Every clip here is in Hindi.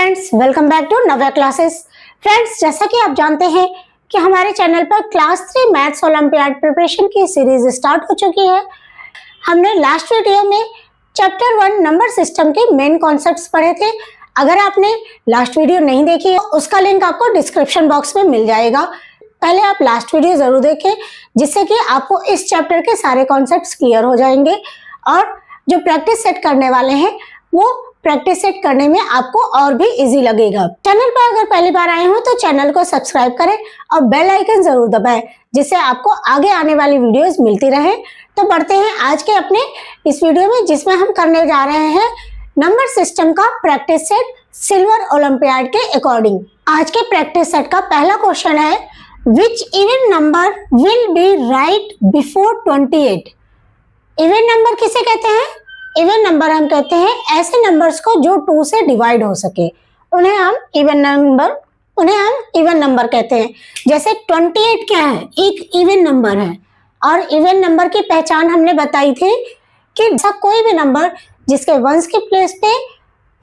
Friends, welcome back to Navya classes. Friends, जैसा कि आप जानते हैं कि हमारे चैनल पर क्लास 3 मैथ्स ओलंपियाड प्रिपरेशन की सीरीज स्टार्ट हो चुकी है। हमने लास्ट वीडियो में चैप्टर 1 नंबर सिस्टम के मेन कॉन्सेप्ट्स पढ़े थे। अगर आपने लास्ट वीडियो नहीं देखी है, उसका लिंक आपको डिस्क्रिप्शन बॉक्स में मिल जाएगा। पहले आप लास्ट वीडियो जरूर देखें, जिससे कि आपको इस चैप्टर के सारे कॉन्सेप्ट्स क्लियर हो जाएंगे और जो प्रैक्टिस सेट करने वाले हैं वो प्रैक्टिस सेट करने में आपको और भी इजी लगेगा। चैनल पर अगर पहली बार आए हो तो चैनल को सब्सक्राइब करें और बेल आइकन जरूर दबाएं, जिससे आपको आगे आने वाली वीडियोस मिलती रहे। तो बढ़ते हैं आज के अपने इस वीडियो में, जिसमें हम करने जा रहे हैं नंबर सिस्टम का प्रैक्टिस सेट सिल्वर ओलंपियाड के अकॉर्डिंग। आज के प्रैक्टिस सेट का पहला क्वेश्चन है, which even number will be right before 28। Even number किसे कहते हैं? इवन नंबर हम कहते हैं ऐसे नंबर्स को जो 2 से डिवाइड हो सके, उन्हें हम इवन नंबर कहते हैं। जैसे 28 क्या है? एक इवन नंबर है। और इवन नंबर की पहचान हमने बताई थी कि ऐसा कोई भी नंबर जिसके वंस के प्लेस पे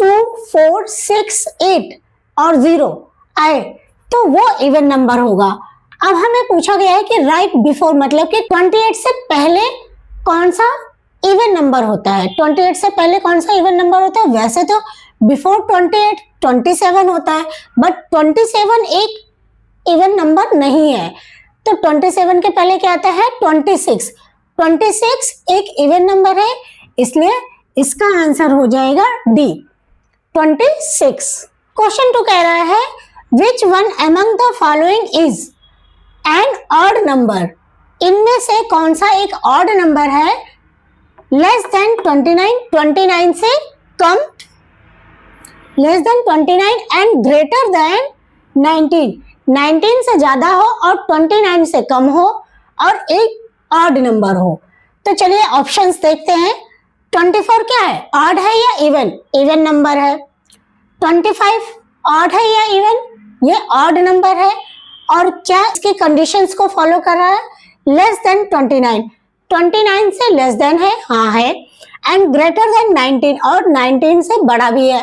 2, 4, 6, 8 और 0 आए तो वो इवन नंबर होगा। अब हमें पूछा गया है कि राइट बिफोर मतलब कि 28 से पहले कौन सा इवन नंबर होता है। 28 से पहले कौन सा इवन नंबर होता है? वैसे तो बिफोर 28 27 होता है, बट 27 एक इवन नंबर नहीं है। तो 27 के पहले क्या आता है? 26। 26 एक इवन नंबर है, इसलिए इसका आंसर हो जाएगा डी, 26। क्वेश्चन 2 कह रहा है, which one among the following is an odd number. इनमें से कौन सा एक ऑड नंबर है? लेस देन 29, 29 से कम, less than 29 and greater than 19, 19 से ज्यादा हो और 29 से कम हो और एक ऑड नंबर हो। तो चलिए ऑप्शंस देखते हैं। 24 क्या है? ऑड है या इवन? इवन नंबर है। 25 ऑड है या इवन? ये ऑड नंबर है। और क्या इसकी कंडीशंस को फॉलो कर रहा है? लेस देन 29, 29 से लेस देन है, हाँ है, एंड ग्रेटर देन 19 और 19 से बड़ा भी है।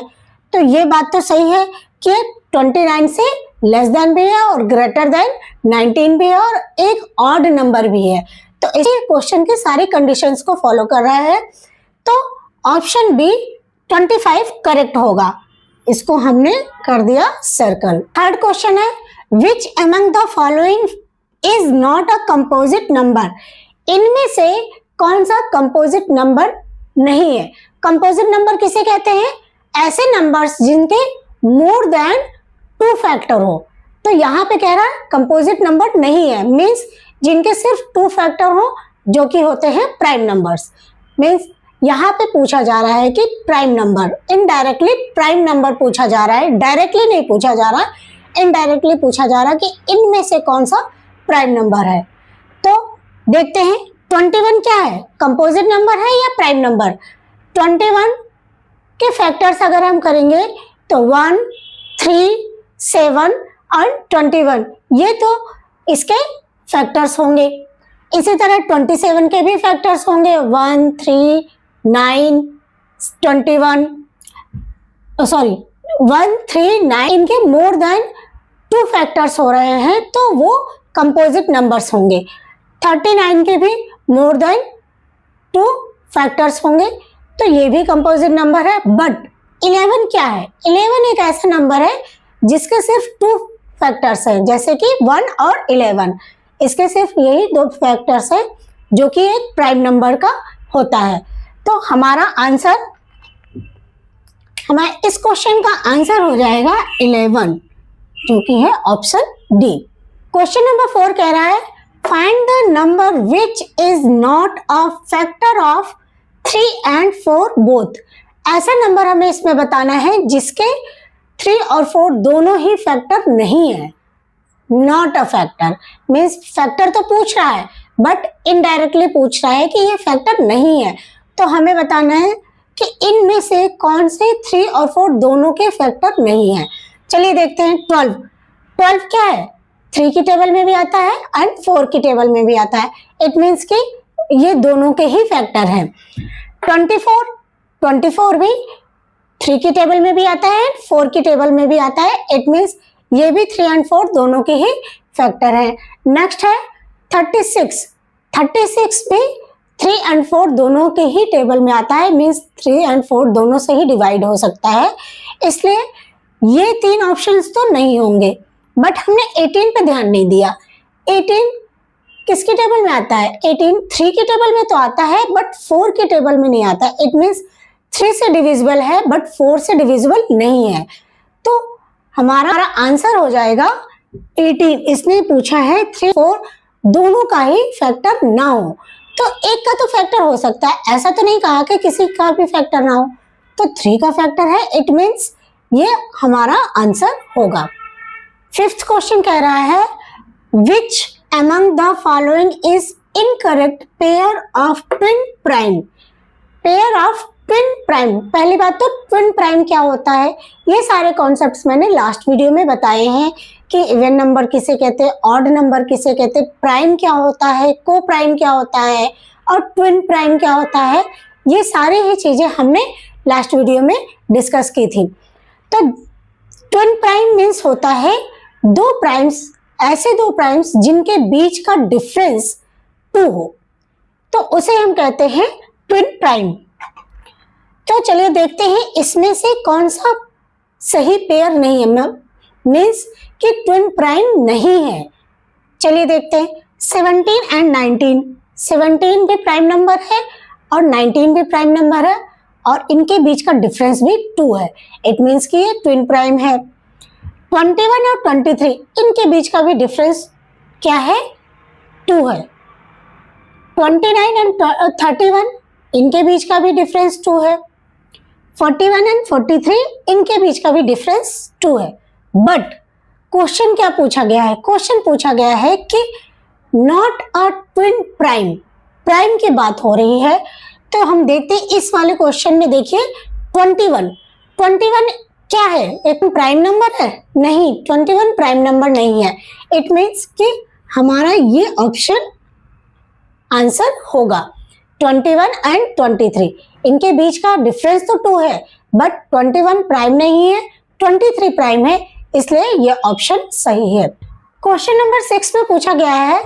तो ये बात तो सही है कि 29 से लेस देन भी है और ग्रेटर देन 19 भी है और एक ऑड नंबर भी है। तो इसी क्वेश्चन की सारी कंडीशंस को फॉलो कर रहा है, तो ऑप्शन बी 25 करेक्ट होगा। इसको हमने कर दिया सर्कल। थर्ड क्वेश्चन है, which among the following is not a composite number. इनमें से कौन सा कंपोजिट नंबर नहीं है? कंपोजिट नंबर किसे कहते हैं? ऐसे नंबर्स जिनके मोर देन 2 फैक्टर हो। तो यहाँ पे कह रहा है कंपोजिट नंबर नहीं है, मीन्स जिनके सिर्फ 2 फैक्टर हो, जो कि होते हैं प्राइम नंबर्स। मीन्स यहाँ पे पूछा जा रहा है कि prime number, indirectly prime number पूछा जा रहा है, डायरेक्टली नहीं पूछा जा रहा, इनडायरेक्टली पूछा जा रहा है कि इनमें से कौन सा प्राइम नंबर है। तो देखते हैं 21 क्या है? कंपोजिट नंबर है या प्राइम नंबर? 21 के फैक्टर्स अगर हम करेंगे तो 1, 3, 7 और 21, ये तो इसके फैक्टर्स होंगे। इसी तरह 27 के भी फैक्टर्स होंगे, 1, 3, 9, 21, 1, 3, 9, इनके मोर देन 2 फैक्टर्स हो रहे हैं तो वो कंपोजिट नंबर्स होंगे। 39 के भी मोर देन 2 फैक्टर्स होंगे तो ये भी कंपोजिट नंबर है। बट 11 क्या है? 11 एक ऐसा नंबर है जिसके सिर्फ 2 फैक्टर्स हैं, जैसे कि 1 और 11, इसके सिर्फ यही 2 फैक्टर्स हैं जो कि एक प्राइम नंबर का होता है। तो हमारा इस क्वेश्चन का आंसर हो जाएगा 11, जो कि है ऑप्शन डी। क्वेश्चन नंबर 4 कह रहा है, find the number which is not a factor of 3 and 4 both. ऐसा नंबर हमें इसमें बताना है जिसके 3 और 4 दोनों ही फैक्टर नहीं है। Not a factor means factor तो पूछ रहा है बट इनडायरेक्टली पूछ रहा है कि ये फैक्टर नहीं है। तो हमें बताना है कि इनमें से कौन से 3 और 4 दोनों के फैक्टर नहीं है। चलिए देखते हैं। 12 क्या है? 3 की टेबल में भी आता है एंड 4 की टेबल में भी आता है। इट मीन्स कि ये दोनों के ही फैक्टर हैं। 24 भी 3 की टेबल में भी आता है, 4 की टेबल में भी आता है। इट मीन्स ये भी 3 और 4 दोनों के ही फैक्टर है। नेक्स्ट है 36। 36 भी 3 और 4 दोनों के ही टेबल में आता है, मीन्स 3 और 4 दोनों से ही डिवाइड हो सकता है, इसलिए ये 3 ऑप्शंस तो नहीं होंगे। बट हमने 18 पे ध्यान नहीं दिया। 18 किसकी टेबल में आता है? 18 3 की टेबल में तो आता है बट 4 की टेबल में नहीं आता। इट मीन्स 3 से डिविजिबल है बट 4 से डिविजिबल नहीं है। तो हमारा आंसर हो जाएगा 18। इसने पूछा है 3 4 दोनों का ही फैक्टर ना हो, तो एक का तो फैक्टर हो सकता है, ऐसा तो नहीं कहा कि किसी का भी फैक्टर ना हो। तो 3 का फैक्टर है, इट मीन्स ये हमारा आंसर होगा। 5th क्वेश्चन कह रहा है which among the following is incorrect pair of twin prime? pair of twin prime, पहली बात तो twin prime क्या होता है, ये सारे कॉन्सेप्ट्स मैंने लास्ट वीडियो में बताए हैं कि इवन नंबर किसे कहते हैं, ऑड नंबर किसे कहते हैं, प्राइम क्या होता है, को प्राइम क्या होता है और ट्विन प्राइम क्या होता है, ये सारे ही चीजें हमने लास्ट वीडियो में डिस्कस की थी। तो ट्विन प्राइम मीन्स होता है दो प्राइम्स, ऐसे दो प्राइम्स जिनके बीच का डिफरेंस 2 हो, तो उसे हम कहते हैं ट्विन प्राइम। तो चलिए देखते हैं इसमें से कौन सा सही पेयर नहीं है, मीन्स कि ट्विन प्राइम नहीं है। चलिए देखते हैं 17 एंड 19। 17 भी प्राइम नंबर है और 19 भी प्राइम नंबर है और इनके बीच का डिफरेंस भी 2 है, इट मीन्स कि ये ट्विन प्राइम है। 21 और 23 इनके बीच का भी डिफरेंस क्या है? 2 है। 29 एंड 31 इनके बीच का भी डिफरेंस 2 है। 41 एंड 43 इनके बीच का भी डिफरेंस 2 है। बट क्वेश्चन क्या पूछा गया है? क्वेश्चन पूछा गया है कि not a twin prime, prime की बात हो रही है। तो हम देखते हैं इस वाले क्वेश्चन में, देखिए 21 क्या है? एक प्राइम नंबर है? नहीं, 21 प्राइम नंबर नहीं है। इट मीन्स कि हमारा ये ऑप्शन आंसर होगा। 21 एंड 23 इनके बीच का डिफरेंस तो 2 है बट 21 प्राइम नहीं है, 23 प्राइम है, इसलिए ये ऑप्शन सही है। क्वेश्चन नंबर 6 में पूछा गया है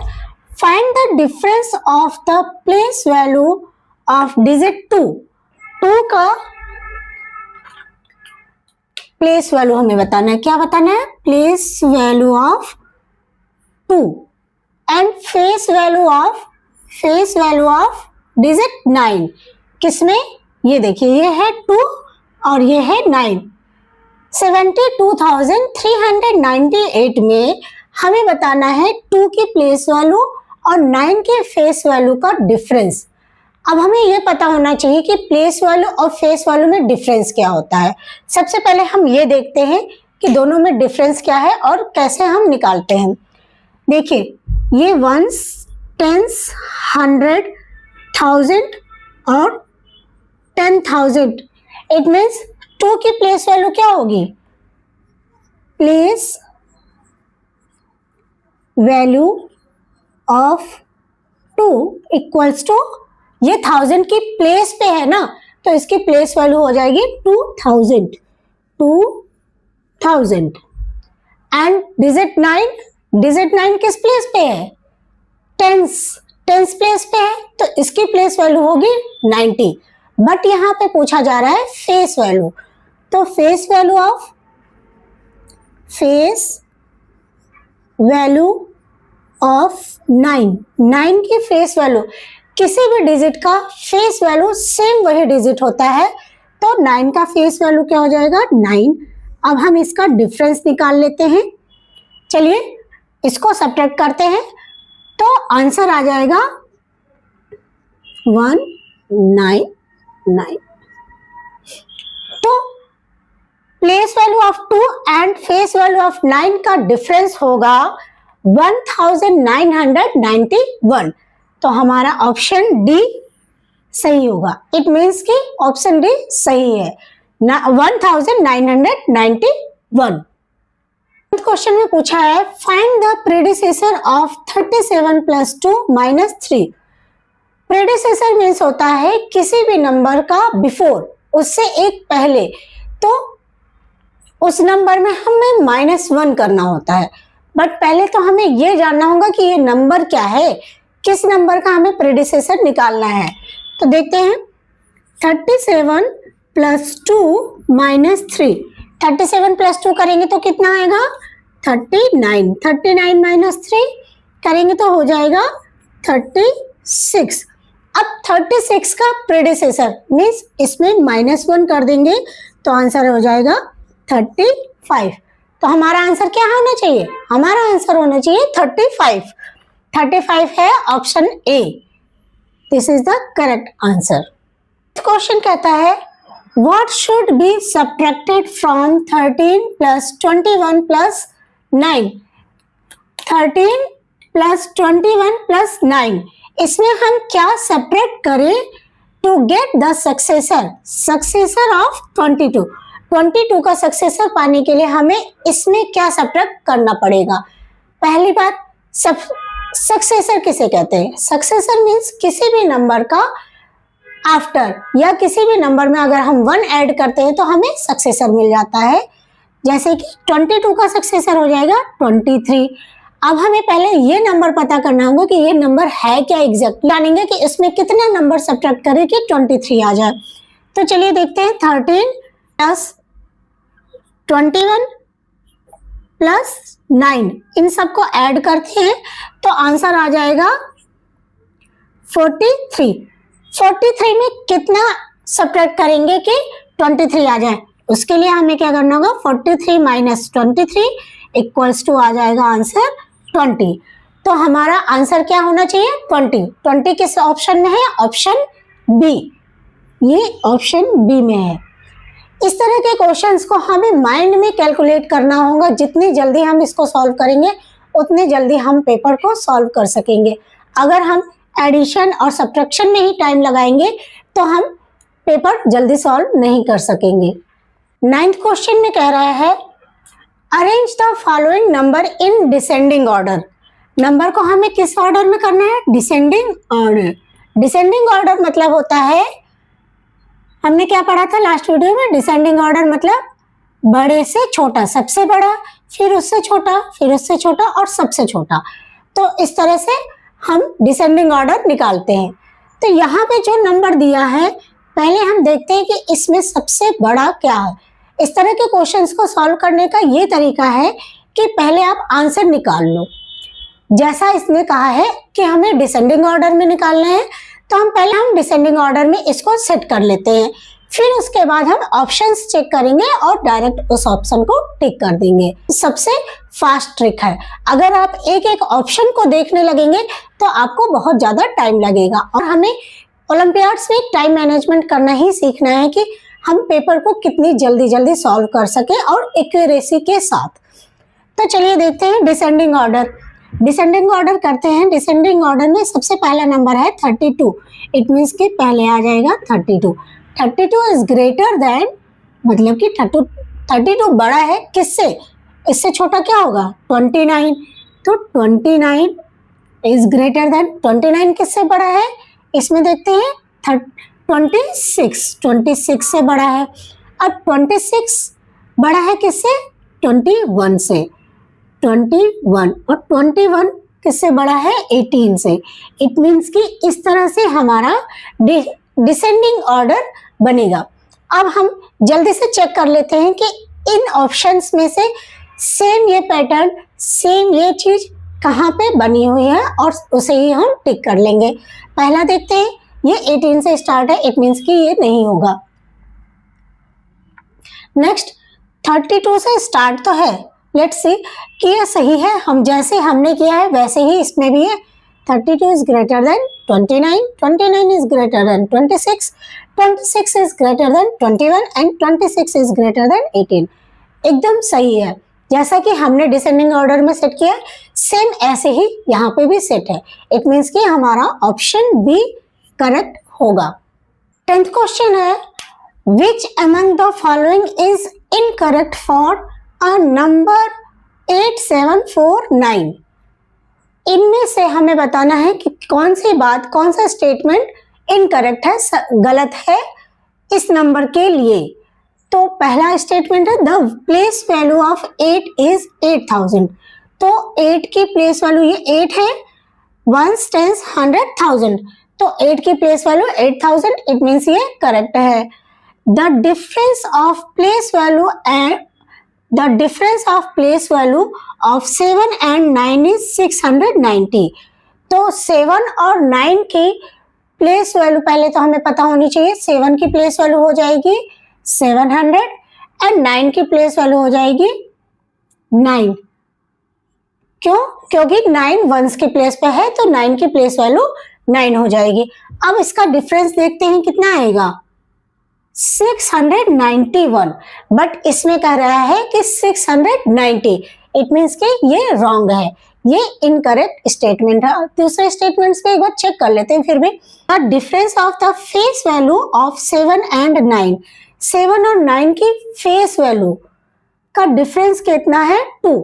find the difference of the place value of digit 2। 2 का प्लेस वैल्यू हमें बताना है। क्या बताना है? Place value of 2 and face value of digit 9। किसमें? ये देखिए, ये है 2 और ये है 9। 72,398 में हमें बताना है 2 की प्लेस वैल्यू और 9 के फेस वैल्यू का डिफरेंस। अब हमें यह पता होना चाहिए कि प्लेस वैल्यू और फेस वैल्यू में डिफरेंस क्या होता है। सबसे पहले हम ये देखते हैं कि दोनों में डिफरेंस क्या है और कैसे हम निकालते हैं। देखिए, ये वंस, टेंस, 100, 1000 और 10,000। इट मीन्स 2 की प्लेस वैल्यू क्या होगी? Place value of 2 equals to, ये 1000 की प्लेस पे है ना, तो इसकी प्लेस वैल्यू हो जाएगी 2000 एंड डिजिट 9 किस प्लेस पे है? टेंस प्लेस पे है, तो इसकी प्लेस वैल्यू होगी 90। बट यहाँ पे पूछा जा रहा है फेस वैल्यू, तो फेस वैल्यू ऑफ 9 की फेस वैल्यू, किसी भी डिजिट का फेस वैल्यू सेम वही डिजिट होता है, तो 9 का फेस वैल्यू क्या हो जाएगा? 9। अब हम इसका डिफरेंस निकाल लेते हैं। चलिए इसको सब्ट्रैक्ट करते हैं, तो आंसर आ जाएगा 199। तो place value of 2 and face value of 9 का डिफरेंस होगा 1991। तो हमारा ऑप्शन डी सही होगा। इट मीन्स कि ऑप्शन डी सही है, 1991। क्वेश्चन में पूछा है find the predecessor of 37 + 2 - 3। Predecessor means होता है किसी भी नंबर का बिफोर, उससे एक पहले तो उस नंबर में हमें -1 करना होता है। बट पहले तो हमें ये जानना होगा कि ये नंबर क्या है, किस नंबर का हमें प्रेडिसेसर निकालना है। तो देखते हैं 37 + 2 - 3। 37 + 2 करेंगे तो कितना आएगा 39। 39 - 3 करेंगे तो हो जाएगा 36। अब 36 का प्रेडिसेसर मीन्स इसमें -1 कर देंगे तो आंसर हो जाएगा 35। तो हमारा आंसर क्या होना चाहिए, हमारा आंसर होना चाहिए 35। 35 है option A, this is the correct answer. Question कहता है what should be subtracted from 13 + 21 + 9। 13 + 21 + 9 इसमें हम क्या सब्ट्रैक्ट करें to get the successor of 22। 22 का सक्सेसर पाने के लिए हमें इसमें क्या सब्ट्रैक्ट करना पड़ेगा। पहली बात, सक्सेसर किसे कहते हैं, सक्सेसर मीन्स किसी भी नंबर का आफ्टर या किसी भी नंबर में अगर हम 1 ऐड करते हैं तो हमें सक्सेसर मिल जाता है। जैसे कि 22 का सक्सेसर हो जाएगा 23। अब हमें पहले ये नंबर पता करना होगा कि ये नंबर है क्या एग्जैक्ट, जानेंगे कि इसमें कितने नंबर सब्ट्रैक्ट करें कि 23 आ जाए। तो चलिए देखते हैं 13 + 21 + 9 इन सबको ऐड करते हैं तो आंसर आ जाएगा 43। 43 में कितना सब्ट्रैक्ट करेंगे कि 23 आ जाए, उसके लिए हमें क्या करना होगा 43 - 23 = आ जाएगा आंसर 20। तो हमारा आंसर क्या होना चाहिए 20। 20 किस ऑप्शन में है, ऑप्शन बी, ये ऑप्शन बी में है। इस तरह के क्वेश्चंस को हमें माइंड में कैलकुलेट करना होगा। जितनी जल्दी हम इसको सॉल्व करेंगे उतनी जल्दी हम पेपर को सॉल्व कर सकेंगे। अगर हम एडिशन और सब्ट्रैक्शन में ही टाइम लगाएंगे तो हम पेपर जल्दी सॉल्व नहीं कर सकेंगे। 9th क्वेश्चन में कह रहा है arrange the following number in descending order. Number को हमें किस ऑर्डर में करना है, डिसेंडिंग ऑर्डर। डिसेंडिंग ऑर्डर मतलब होता है, हमने क्या पढ़ा था लास्ट वीडियो में, डिसेंडिंग ऑर्डर मतलब बड़े से छोटा, सबसे बड़ा, फिर उससे छोटा, फिर उससे छोटा और सबसे छोटा। तो इस तरह से हम डिसेंडिंग ऑर्डर निकालते हैं। तो यहाँ पे जो नंबर दिया है पहले हम देखते हैं कि इसमें सबसे बड़ा क्या है। इस तरह के क्वेश्चंस को सॉल्व करने का ये तरीका है कि पहले आप आंसर निकाल लो। जैसा इसने कहा है कि हमें डिसेंडिंग ऑर्डर में निकालना है तो हम डिसेंडिंग ऑर्डर में इसको सेट कर लेते हैं। फिर उसके बाद हम ऑप्शंस चेक करेंगे और डायरेक्ट उस ऑप्शन को टिक कर देंगे। सबसे फास्ट ट्रिक है। अगर आप एक एक ऑप्शन को देखने लगेंगे तो आपको बहुत ज्यादा टाइम लगेगा और हमें ओलंपियाड्स में टाइम मैनेजमेंट करना ही सीखना है कि हम पेपर को कितनी जल्दी सॉल्व कर सके और एक्यूरेसी के साथ। तो चलिए देखते हैं डिसेंडिंग ऑर्डर। डिसेंडिंग ऑर्डर करते हैं। डिसेंडिंग ऑर्डर में सबसे पहला नंबर है 32। इट मीन्स कि पहले आ जाएगा 32। 32 इज ग्रेटर देन, मतलब कि 32 बड़ा है किससे, इससे छोटा क्या होगा 29। तो 29 इज ग्रेटर देन, 29 किससे बड़ा है, इसमें देखते हैं 26 से बड़ा है। अब 26 बड़ा है किससे, 21 से, 21 और 21 किससे बड़ा है 18 से। इट मीन्स कि इस तरह से हमारा डिसेंडिंग ऑर्डर बनेगा। अब हम जल्दी से चेक कर लेते हैं कि इन ऑप्शंस में से सेम ये पैटर्न, सेम ये चीज कहाँ पे बनी हुई है और उसे ही हम टिक कर लेंगे। पहला देखते हैं, ये 18 से स्टार्ट है, इट मीन्स कि ये नहीं होगा। नेक्स्ट 32 से स्टार्ट तो है, लेट्स सी कि ये सही है। हम जैसे हमने किया है वैसे ही इसमें भी है। 32 is greater than 29, 29 is greater than 26, 26 is greater than 21 and 26 is greater than 18। एकदम सही है, जैसा कि हमने डिसेंडिंग ऑर्डर में सेट किया सेम ऐसे ही यहाँ पे भी सेट है। इट मीन्स कि हमारा ऑप्शन बी करेक्ट होगा। 10th क्वेश्चन है which among the following is incorrect for a number 8749। इनमें से हमें बताना है कि कौन सी बात, कौन सा स्टेटमेंट इनकरेक्ट है, गलत है इस नंबर के लिए। तो पहला स्टेटमेंट है the place value of 8 is 8000। तो 8 की प्लेस वैल्यू ये 8 है, 1 टेंस 100,000, तो 8 की प्लेस वैल्यू 8000, इट मीन्स ये करेक्ट है। The difference of place value and the difference of place value of 7 and 9 is 690। तो 7 और 9 की प्लेस वैल्यू पहले तो हमें पता होनी चाहिए। 7 की प्लेस वैल्यू हो जाएगी 700 एंड 9 की प्लेस वैल्यू हो जाएगी 9। क्यों? क्योंकि 9 वंस की प्लेस पे है, तो 9 की प्लेस वैल्यू 9 हो जाएगी। अब इसका डिफरेंस देखते हैं कितना आएगा, 691, बट इसमें कह रहा है कि 690, इट मीन्स कि ये रॉन्ग है, ये इनकरेक्ट स्टेटमेंट है। दूसरे स्टेटमेंट्स पे एक बार चेक कर लेते हैं फिर भी। The difference of the face value of 7 and 9, 7 और 9 की फेस वैल्यू का डिफरेंस कितना है, 2।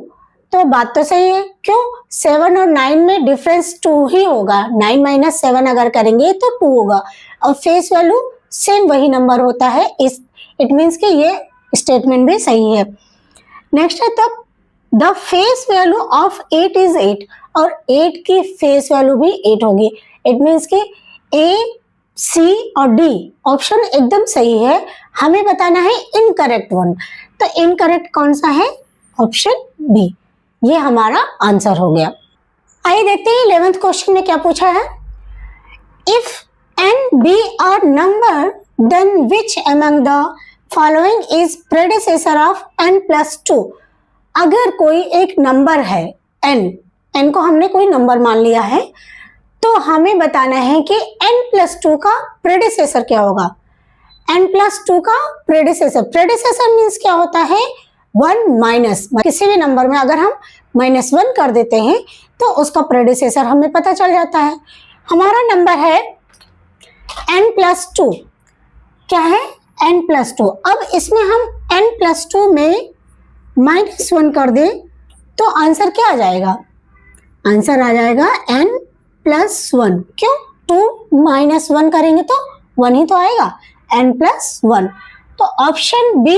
तो बात तो सही है, क्यों? 7 और 9 में डिफरेंस 2 ही होगा, 9 माइनस 7 अगर करेंगे तो 2 होगा, और फेस वैल्यू सेम वही नंबर होता है, इस इट मीन्स कि ये स्टेटमेंट भी सही है। नेक्स्ट है the face value of 8 is 8, और 8 की फेस वैल्यू भी 8 होगी, इट मीन्स कि ए, सी और डी ऑप्शन एकदम सही है। हमें बताना है इनकरेक्ट वन, तो इनकरेक्ट कौन सा है, ऑप्शन बी, ये हमारा आंसर हो गया। आइए देखते हैं 11th क्वेश्चन में क्या पूछा है। If n be a number, then which among the following is predecessor of n plus 2? अगर कोई एक नंबर है n को हमने कोई नंबर मान लिया है, तो हमें बताना है कि n plus 2 का प्रेडिसेसर क्या होगा। n plus 2 का प्रेडिसेसर मीन्स क्या होता है, 1 माइनस, किसी भी नंबर में अगर हम -1 कर देते हैं तो उसका प्रेडिसेसर हमें पता चल जाता है। हमारा नंबर है n plus 2, क्या है, n plus 2। अब इसमें हम n plus 2 में -1 कर दें तो आंसर क्या आ जाएगा, आंसर आ जाएगा n plus 1। क्यों? 2 माइनस 1 करेंगे तो 1 ही तो आएगा, n plus 1। तो ऑप्शन बी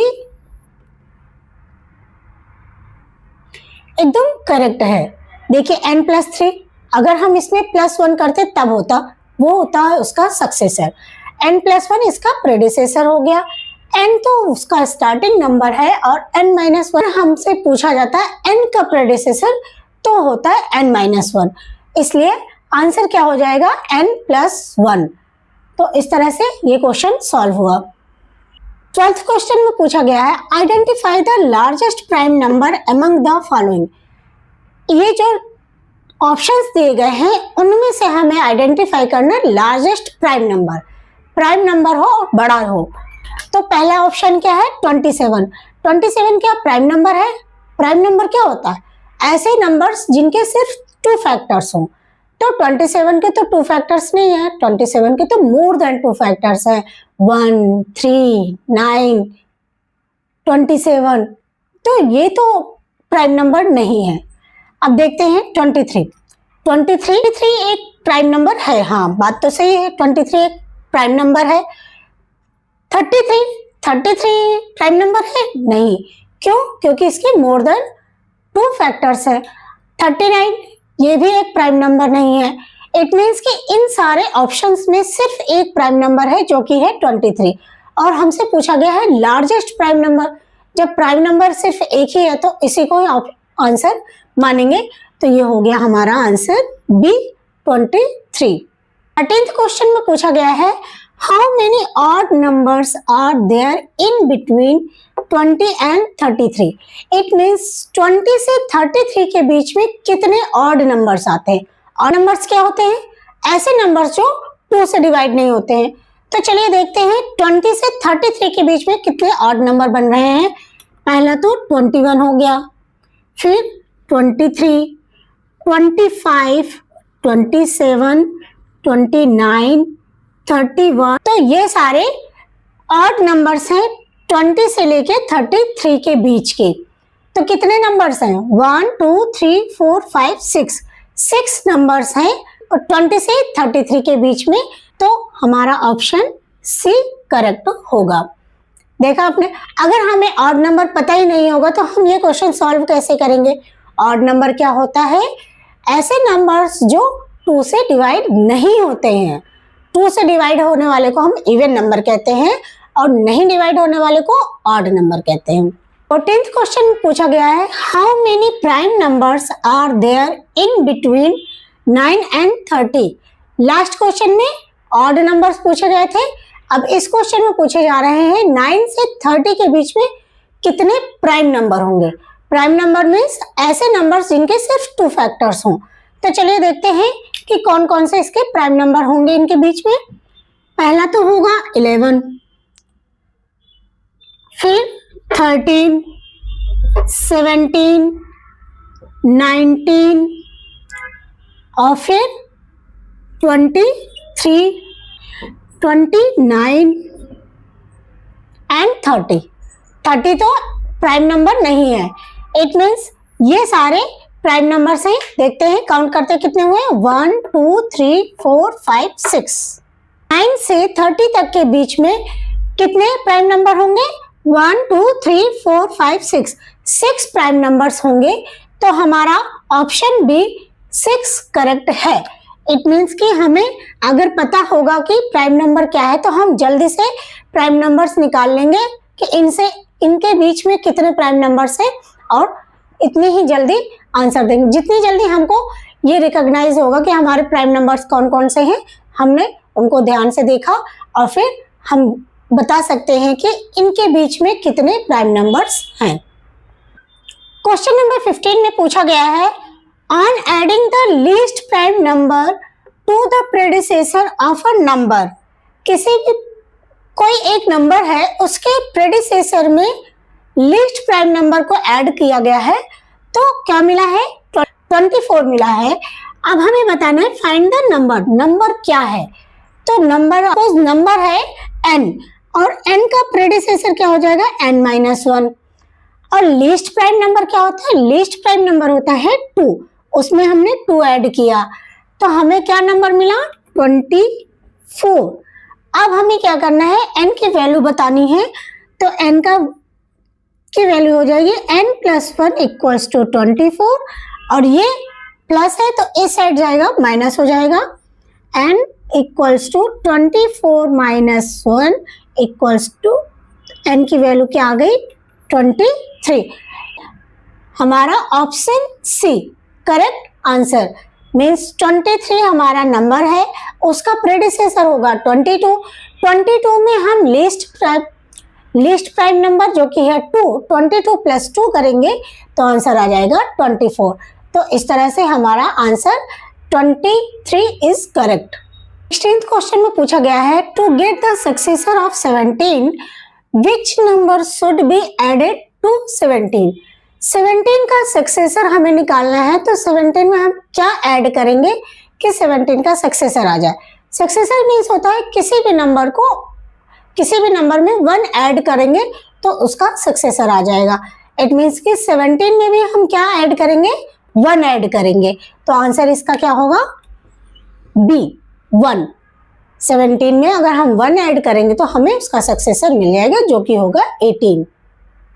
एकदम करेक्ट है। देखिए n plus 3, अगर हम इसमें +1 करते तब होता, वो होता है उसका सक्सेसर। n plus 1 इसका प्रेडिसेसर हो गया। n तो उसका स्टार्टिंग नंबर है और n minus 1 हमसे पूछा जाता है n का प्रेडिसेसर, तो होता है n minus 1, इसलिए आंसर क्या हो जाएगा, n plus 1। तो इस तरह से ये क्वेश्चन सॉल्व हुआ। 12th क्वेश्चन में पूछा गया है identify the largest prime number among the following. ये जो ऑप्शंस दिए गए हैं उनमें से हमें आइडेंटिफाई करना लार्जेस्ट प्राइम नंबर हो और बड़ा हो। तो पहला ऑप्शन क्या है, 27। 27 क्या प्राइम नंबर है? प्राइम नंबर क्या होता है, ऐसे नंबर्स जिनके सिर्फ 2 फैक्टर्स हों। तो 27 के तो 2 फैक्टर्स नहीं है, 27 के तो मोर देन 2 फैक्टर्स है, 1, 3, 9, 27। तो ये तो प्राइम नंबर नहीं है। अब देखते हैं 23 एक प्राइम नंबर है, हाँ बात तो सही है, 23 एक प्राइम नंबर है। 33 प्राइम नंबर है नहीं, क्यों? क्योंकि इसके मोर देन 2 फैक्टर्स है। 39 ये भी एक प्राइम नंबर नहीं है। इट मीन्स कि इन सारे ऑप्शंस में सिर्फ एक प्राइम नंबर है जो कि है 23, और हमसे पूछा गया है लार्जेस्ट प्राइम नंबर। जब प्राइम नंबर सिर्फ एक ही है तो इसी को आंसर मानेंगे, तो ये हो गया हमारा आंसर बी 23। 13th क्वेश्चन में पूछा गया है how many odd numbers are there in between 20 and 33। It means 20 से 33 के बीच में कितने ऑड नंबर्स आते हैं। ऑड नंबर्स क्या होते हैं? ऐसे नंबर्स जो 2 से डिवाइड नहीं होते हैं। तो चलिए देखते हैं 20 से 33 के बीच में कितने ऑड नंबर बन रहे हैं। पहला तो 21 हो गया, फिर 23, 25, 27, 29, 31। तो ये सारे ऑड नंबर्स हैं 20 से लेके 33 के बीच के। तो कितने नंबर्स हैं? 1, 2, 3, 4, 5, 6 नंबर्स हैं 20 से 33 के बीच में। तो हमारा ऑप्शन सी करेक्ट होगा। देखा आपने, अगर हमें ऑड नंबर पता ही नहीं होगा तो हम ये क्वेश्चन सॉल्व कैसे करेंगे। ऑड नंबर क्या होता है? ऐसे नंबर्स जो 2 से डिवाइड नहीं होते हैं। 2 से डिवाइड होने वाले को हम इवन नंबर कहते हैं और नहीं डिवाइड होने वाले को ऑड नंबर कहते हैं। 14th क्वेश्चन पूछा गया है, how many prime numbers are there in between 9 and 30। Last question में ऑड नंबर्स पूछे गए थे, अब इस क्वेश्चन में पूछे जा रहे हैं 9 से 30 के बीच में कितने प्राइम नंबर होंगे। प्राइम नंबर मीन्स ऐसे नंबर्स जिनके सिर्फ 2 फैक्टर्स हों। तो चलिए देखते हैं कि कौन कौन से इसके प्राइम नंबर होंगे इनके बीच में। पहला तो होगा 11, फिर 13, 17, 19 और फिर 23, 29 एंड 30। 30 तो प्राइम नंबर नहीं है, इट मीन्स ये सारे प्राइम नंबर्स हैं। देखते हैं काउंट करते कितने हुए। 1 2 3 4 5 6। 9 से 30 तक के बीच में कितने प्राइम नंबर होंगे? 1 2 3 4 5 6। 6 प्राइम नंबर्स होंगे, तो हमारा ऑप्शन बी 6 करेक्ट है। इट मीन्स कि हमें अगर पता होगा कि प्राइम नंबर क्या है तो हम जल्दी से प्राइम नंबर्स निकाल लेंगे कि इनके बीच में कितने प्राइम नंबर्स हैं और इतनी ही जल्दी आंसर देंगे। जितनी जल्दी हमको ये रिकॉग्नाइज होगा कि हमारे प्राइम नंबर्स कौन कौन से हैं, हमने उनको ध्यान से देखा और फिर हम बता सकते हैं कि इनके बीच में कितने प्राइम नंबर्स हैं। क्वेश्चन नंबर 15 में पूछा गया है, on adding the least prime number two the predecessor of a number. किसी भी कोई एक नंबर है, उसके प्रेडिसेसर में लीस्ट प्राइम नंबर को ऐड किया गया है, तो क्या मिला है? 24 मिला है। अब हमें बताना है फाइंड द नंबर। नंबर क्या है? तो नंबर है n और n का प्रेडिसेसर क्या हो जाएगा? n-1। और लीस्ट प्राइम नंबर क्या होता है? लीस्ट प्राइम नंबर होता है 2, उसमें हमने 2 ऐड किया तो हमें क्या नंबर मिला? 24। अब हमें क्या करना है? n की वैल्यू बतानी है, तो n की वैल्यू हो जाएगी n+1 इक्वल्स टू 24 और ये प्लस है तो इस साइड जाएगा माइनस हो जाएगा। n equals to 24 minus 1 equals to n की वैल्यू क्या आ गई? 23। हमारा option C correct answer means 23 हमारा नंबर है, उसका प्रेडिसेसर होगा 22। 22 में हम लीस्ट प्राइम नंबर जो कि है 2, 22 + 2 करेंगे तो आंसर आ जाएगा 24। तो इस तरह से हमारा answer 23 is correct. 16th question में पूछा गया है, to get the successor of 17 which number should be added to 17। 17 का सक्सेसर हमें निकालना है, तो 17 में हम क्या ऐड करेंगे कि 17 का सक्सेसर आ जाए। सक्सेसर मीन्स होता है किसी भी नंबर में 1 ऐड करेंगे तो उसका सक्सेसर आ जाएगा। इट मीन्स कि 17 में भी हम क्या ऐड करेंगे? 1 ऐड करेंगे, तो आंसर इसका क्या होगा? बी 1। 17 में अगर हम 1 ऐड करेंगे तो हमें उसका सक्सेसर मिल जाएगा जो कि होगा 18।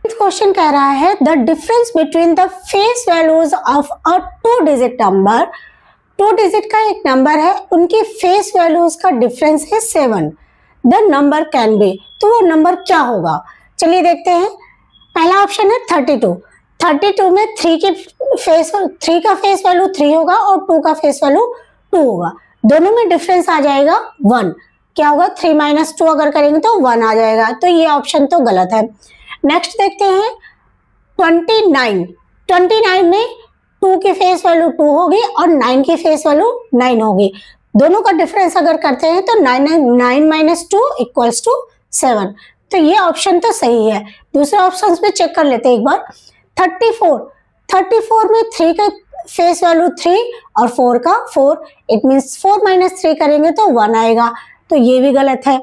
क्वेश्चन कह रहा है, the difference between the face values of a 2 digit number. 2 digit का एक नंबर है, उनकी फेस वैल्यूज का डिफरेंस है 7। द नंबर कैन बी, तो वो नंबर क्या होगा? चलिए देखते हैं। पहला ऑप्शन है 32। 32 में 3 का फेस वैल्यू 3 होगा और 2 का फेस वैल्यू 2 होगा। दोनों में डिफरेंस आ जाएगा 1। क्या होगा? 3 - 2 अगर करेंगे तो 1 आ जाएगा, तो ये ऑप्शन तो गलत है। नेक्स्ट देखते हैं 29। 29 में 2 की फेस वैल्यू 2 होगी और 9 की फेस वैल्यू 9 होगी। दोनों का डिफरेंस अगर करते हैं तो 9 - 2 इक्वल्स टू 7, तो ये ऑप्शन तो सही है। दूसरे ऑप्शन पे चेक कर लेते हैं एक बार। 34 में 3 का फेस वैल्यू 3 और 4 का 4, इट मीन्स 4 - 3 करेंगे तो 1 आएगा, तो ये भी गलत है।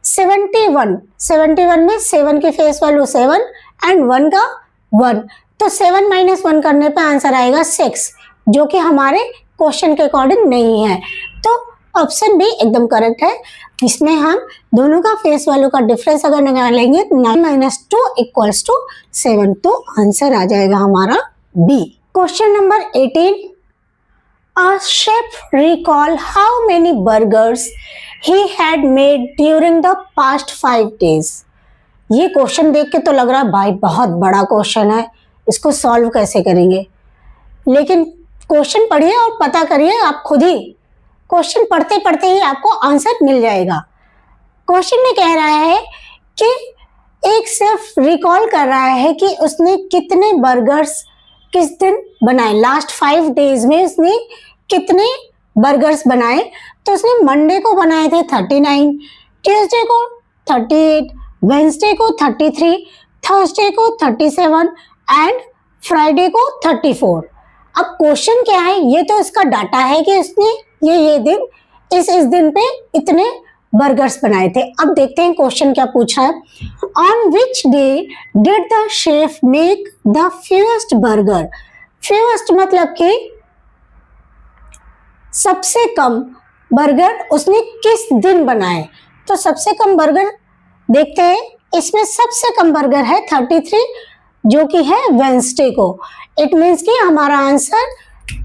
71 में 7 की फेस वैल्यू 7 एंड 1 का 1, तो 7 - 1 करने पे आंसर आएगा 6, जो कि हमारे क्वेश्चन के अकॉर्डिंग नहीं है। तो ऑप्शन बी एकदम करेक्ट है। इसमें हम दोनों का फेस वैल्यू का डिफरेंस अगर निकालेंगे 9 - 2 = 7, तो आंसर आ जाएगा हमारा B. Question number 18, A chef recall how many burgers he had made during the past 5 days. ये क्वेश्चन देख के तो लग रहा है भाई बहुत बड़ा क्वेश्चन है, इसको सॉल्व कैसे करेंगे, लेकिन क्वेश्चन पढ़िए और पता करिए आप खुद ही। क्वेश्चन पढ़ते पढ़ते ही आपको आंसर मिल जाएगा। क्वेश्चन में कह रहा है कि एक शेफ रिकॉल कर रहा है कि उसने कितने बर्गर्स किस दिन बनाए, लास्ट 5 डेज में उसने कितने बर्गर्स बनाए। तो उसने मंडे को बनाए थे 39, ट्यूसडे को 38, वेंसडे को 33, थर्सडे को 37 एंड फ्राइडे को 34। अब क्वेश्चन क्या है, ये तो इसका डाटा है कि उसने ये दिन इस दिन पे इतने बर्गर्स बनाए थे। अब देखते हैं क्वेश्चन क्या पूछ रहा है। On which day did the chef make the fewest burger. Fewest मतलब कि सबसे कम बर्गर उसने किस दिन बनाए। तो सबसे कम बर्गर देखते हैं, इसमें सबसे कम बर्गर है 33 जो कि है वेंसडे को। इट मीन्स कि हमारा आंसर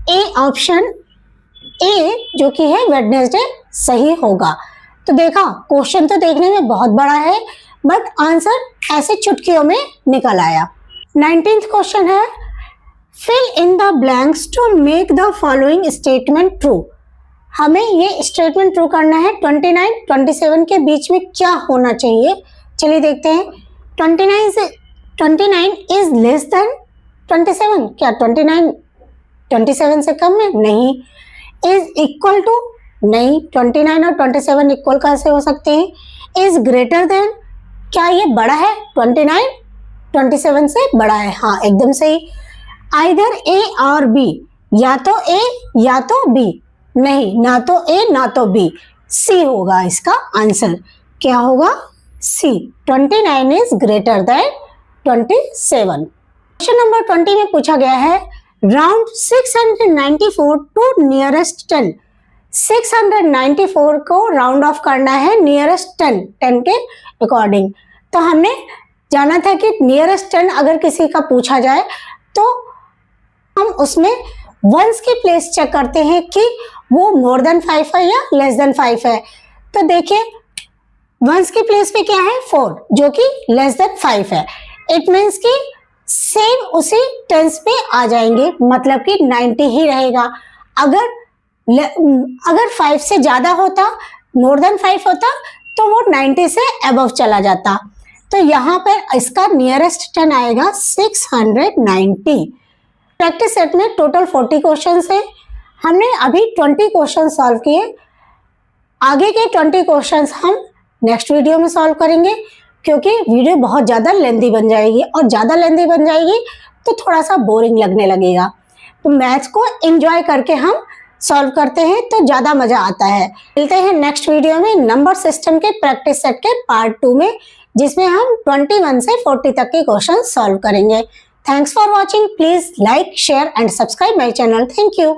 ए ऑप्शन ए जो कि है वेडनेसडे सही होगा। तो देखा क्वेश्चन तो देखने में बहुत बड़ा है बट आंसर ऐसे चुटकियों में निकल आया। 19th क्वेश्चन है, fill in the blanks to make the following statement true. हमें ये स्टेटमेंट ट्रू करना है 29 27 के बीच में क्या होना चाहिए। चलिए देखते हैं। 29 इज लेस देन 27, क्या 29 27 से कम है? नहीं। इज इक्वल टू, नहीं। 29 और 27 इक्वल कैसे हो सकते हैं? इज ग्रेटर देन, क्या ये बड़ा है? 29 27 से बड़ा है, हाँ एकदम सही। आइदर ए और बी, या तो ए या तो बी, नहीं ना तो ए ना तो बी, सी होगा इसका आंसर। क्या होगा? सी। 29 is greater than 27। Question number 20 में पूछा गया है, राउंड 694 टू नियरेस्ट 10। 694 को राउंड ऑफ करना है नियरेस्ट 10 के अकॉर्डिंग। तो हमने जाना था कि नियरेस्ट 10 अगर किसी का पूछा जाए तो हम उसमें वंस की प्लेस चेक करते हैं कि वो मोर देन 5 है या लेस देन 5 है। तो देखिए वंस की प्लेस पे क्या है? 4 जो कि लेस देन 5 है। इट मीन्स कि सेम उसी टेंस पे आ जाएंगे, मतलब कि 90 ही रहेगा। अगर 5 से ज्यादा होता, मोर देन 5 होता, तो वो 90 से अबव चला जाता। तो यहाँ पर इसका नियरेस्ट 10 आएगा 690। प्रैक्टिस सेट में टोटल 40 क्वेश्चन है। हमने अभी 20 क्वेश्चन सॉल्व किए। आगे के 20 क्वेश्चन हम नेक्स्ट वीडियो में सॉल्व करेंगे, क्योंकि वीडियो बहुत ज़्यादा लेंदी बन जाएगी, और ज़्यादा लेंदी बन जाएगी तो थोड़ा सा बोरिंग लगने लगेगा। तो मैथ्स को एंजॉय करके हम सॉल्व करते हैं तो ज़्यादा मज़ा आता है। मिलते हैं नेक्स्ट वीडियो में नंबर सिस्टम के प्रैक्टिस सेट के पार्ट 2 में, जिसमें हम 21 से 40 तक के क्वेश्चन सॉल्व करेंगे। Thanks for watching. Please like, share and subscribe my channel. Thank you.